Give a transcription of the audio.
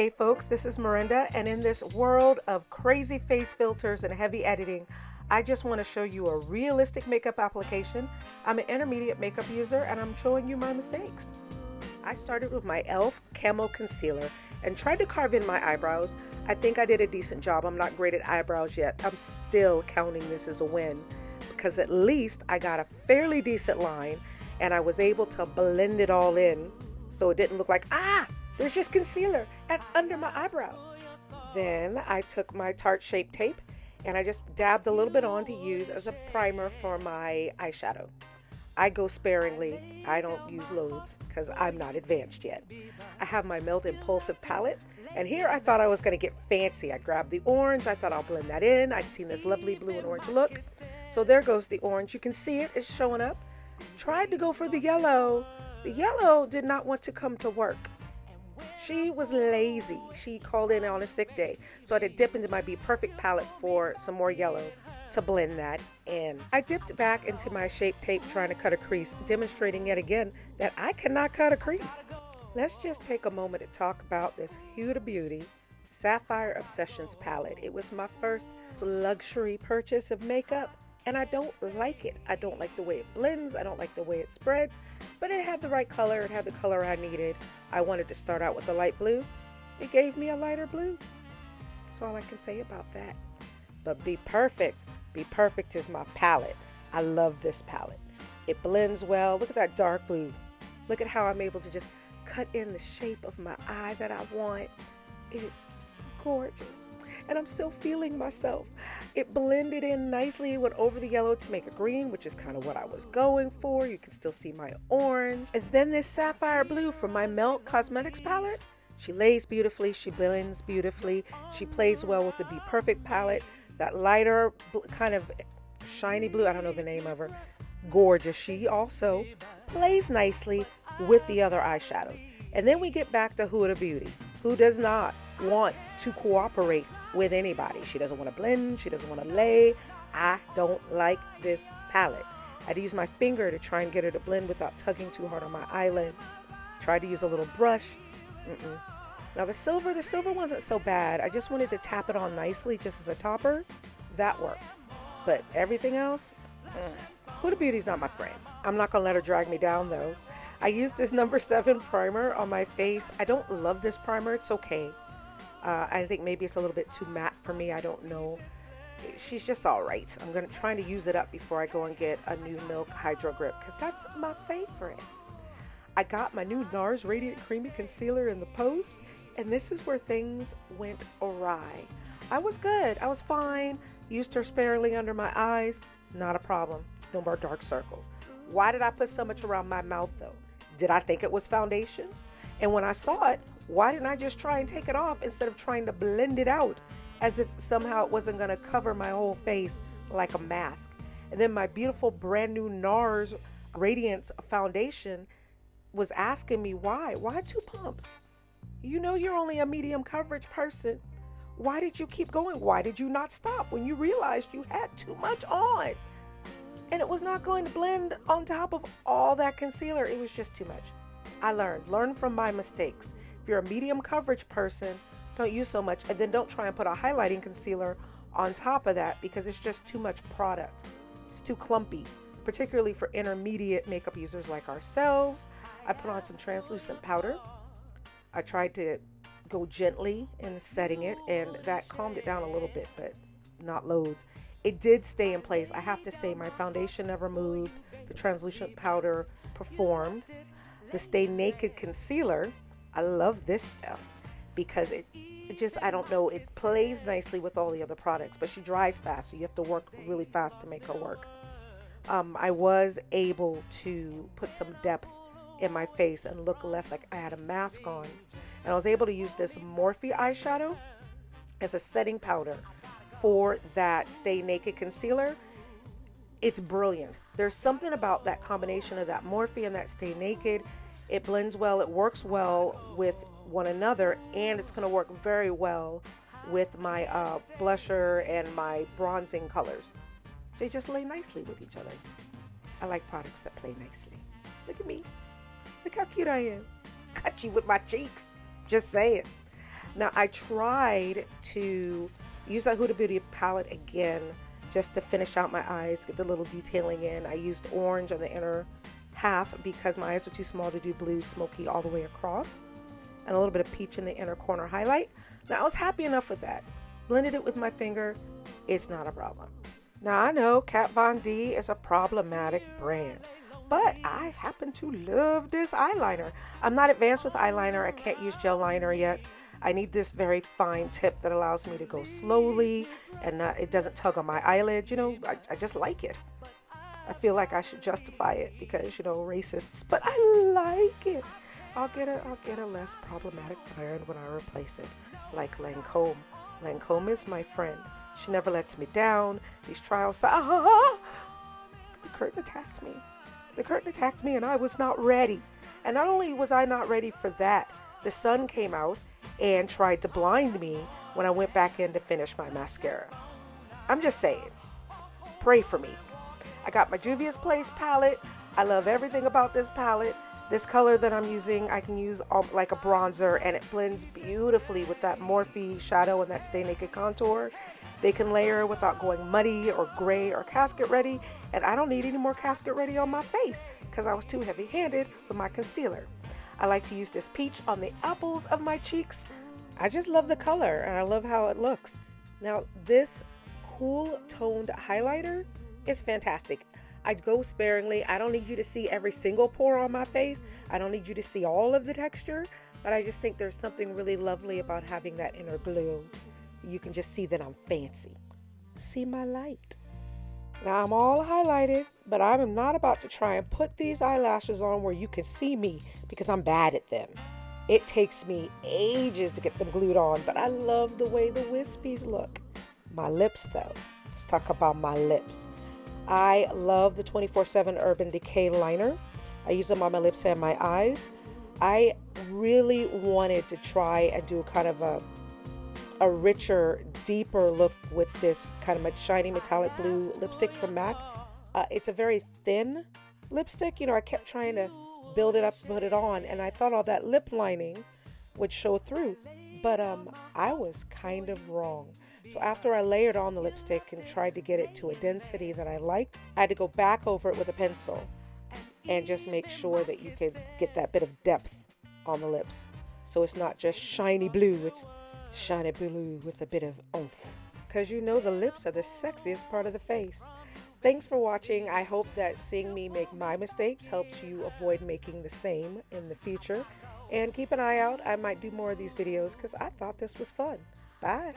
Hey folks, this is Miranda, and in this world of crazy face filters and heavy editing, I just want to show you a realistic makeup application. I'm an intermediate makeup user and I'm showing you my mistakes. I started with my e.l.f. Camo Concealer and tried to carve in my eyebrows. I think I did a decent job. I'm not great at eyebrows yet. I'm still counting this as a win because at least I got a fairly decent line and I was able to blend it all in so it didn't look like, there's just concealer under my eyebrow. Then I took my Tarte Shape Tape and I just dabbed a little bit on to use as a primer for my eyeshadow. I go sparingly. I don't use loads because I'm not advanced yet. I have my Melt Impulsive palette, and here I thought I was going to get fancy. I grabbed the orange. I thought I'll blend that in. I'd seen this lovely blue and orange look. So there goes the orange. You can see it. It's showing up. Tried to go for the yellow. The yellow did not want to come to work. She was lazy. She called in on a sick day. So I had to dip into my BPerfect palette for some more yellow to blend that in. I dipped back into my Shape Tape trying to cut a crease, demonstrating yet again that I cannot cut a crease. Let's just take a moment to talk about this Huda Beauty Sapphire Obsessions palette. It was my first luxury purchase of makeup, and I don't like it. I don't like the way it blends. I don't like the way it spreads, but it had the right color. It had the color I needed. I wanted to start out with a light blue. It gave me a lighter blue. That's all I can say about that. But BPerfect. BPerfect is my palette. I love this palette. It blends well. Look at that dark blue. Look at how I'm able to just cut in the shape of my eye that I want. It's gorgeous. And I'm still feeling myself. It blended in nicely. It went over the yellow to make a green, which is kind of what I was going for. You can still see my orange. And then this sapphire blue from my Melt Cosmetics palette. She lays beautifully. She blends beautifully. She plays well with the BPerfect palette. That lighter kind of shiny blue, I don't know the name of her. Gorgeous. She also plays nicely with the other eyeshadows. And then we get back to Huda Beauty, who does not want to cooperate with anybody. She doesn't want to blend. She doesn't want to lay. I don't like this palette. I'd use my finger to try and get her to blend without tugging too hard on my eyelid. Tried to use a little brush. Now the silver wasn't so bad. I just wanted to tap it on nicely just as a topper. That worked. But everything else, Huda Beauty's not my friend. I'm not going to let her drag me down though. I used this number 7 primer on my face. I don't love this primer. It's okay. I think maybe it's a little bit too matte for me. I don't know. She's just all right. I'm trying to use it up before I go and get a new Milk Hydro Grip because that's my favorite. I got my new Nars Radiant Creamy Concealer in the post, and this is where things went awry. I was good. I was fine. Used her sparingly under my eyes. Not a problem. No more dark circles. Why did I put so much around my mouth though? Did I think it was foundation? And when I saw it, why didn't I just try and take it off instead of trying to blend it out as if somehow it wasn't going to cover my whole face like a mask? And then my beautiful brand new Nars Radiance foundation was asking me why. Why 2 pumps? You know you're only a medium coverage person. Why did you keep going? Why did you not stop when you realized you had too much on? And it was not going to blend on top of all that concealer. It was just too much. I learned from my mistakes. If you're a medium coverage person, don't use so much, and then don't try and put a highlighting concealer on top of that because it's just too much product. It's too clumpy, particularly for intermediate makeup users like ourselves. I put on some translucent powder. I tried to go gently in setting it, and that calmed it down a little bit, but not loads. It did stay in place. I have to say my foundation never moved. The translucent powder performed. The Stay Naked concealer, I love this stuff because it just, I don't know, it plays nicely with all the other products, but she dries fast, so you have to work really fast to make her work. I was able to put some depth in my face and look less like I had a mask on. And I was able to use this Morphe eyeshadow as a setting powder for that Stay Naked concealer. It's brilliant. There's something about that combination of that Morphe and that Stay Naked. It blends well, it works well with one another, and it's going to work very well with my blusher and my bronzing colors. They just lay nicely with each other. I like products that play nicely. Look at me. Look how cute I am. Got you with my cheeks. Just saying. Now I tried to use that Huda Beauty palette again just to finish out my eyes, get the little detailing in. I used orange on the inner half because my eyes are too small to do blue smoky all the way across, and a little bit of peach in the inner corner highlight. Now I was happy enough with that. Blended it with my finger. It's not a problem. Now I know Kat Von D is a problematic brand, but I happen to love this eyeliner. I'm not advanced with eyeliner. I can't use gel liner yet. I need this very fine tip that allows me to go slowly and it doesn't tug on my eyelid. You know, I just like it. I feel like I should justify it because, you know, racists, but I like it. I'll get a less problematic brand when I replace it, like Lancome. Lancome is my friend. She never lets me down. These trials, the curtain attacked me. The curtain attacked me and I was not ready. And not only was I not ready for that, the sun came out and tried to blind me when I went back in to finish my mascara. I'm just saying, pray for me. I got my Juvia's Place palette. I love everything about this palette. This color that I'm using, I can use like a bronzer, and it blends beautifully with that Morphe shadow and that Stay Naked contour. They can layer without going muddy or gray or casket ready, and I don't need any more casket ready on my face because I was too heavy-handed with my concealer. I like to use this peach on the apples of my cheeks. I just love the color and I love how it looks. Now this cool toned highlighter is fantastic. I'd go sparingly. I don't need you to see every single pore on my face. I don't need you to see all of the texture, but I just think there's something really lovely about having that inner glow. You can just see that I'm fancy. See my light. Now I'm all highlighted, but I'm not about to try and put these eyelashes on where you can see me because I'm bad at them. It takes me ages to get them glued on, but I love the way the wispies look. My lips though. Let's talk about my lips. I love the 24/7 Urban Decay liner. I use them on my lips and my eyes. I really wanted to try and do kind of a richer, deeper look with this kind of shiny metallic blue lipstick from MAC. It's a very thin lipstick. You know, I kept trying to build it up, put it on, and I thought all that lip lining would show through. But I was kind of wrong. So after I layered on the lipstick and tried to get it to a density that I liked, I had to go back over it with a pencil and just make sure that you could get that bit of depth on the lips. So it's not just shiny blue, it's shiny blue with a bit of oomph. Because you know the lips are the sexiest part of the face. Thanks for watching. I hope that seeing me make my mistakes helps you avoid making the same in the future. And keep an eye out. I might do more of these videos because I thought this was fun. Bye.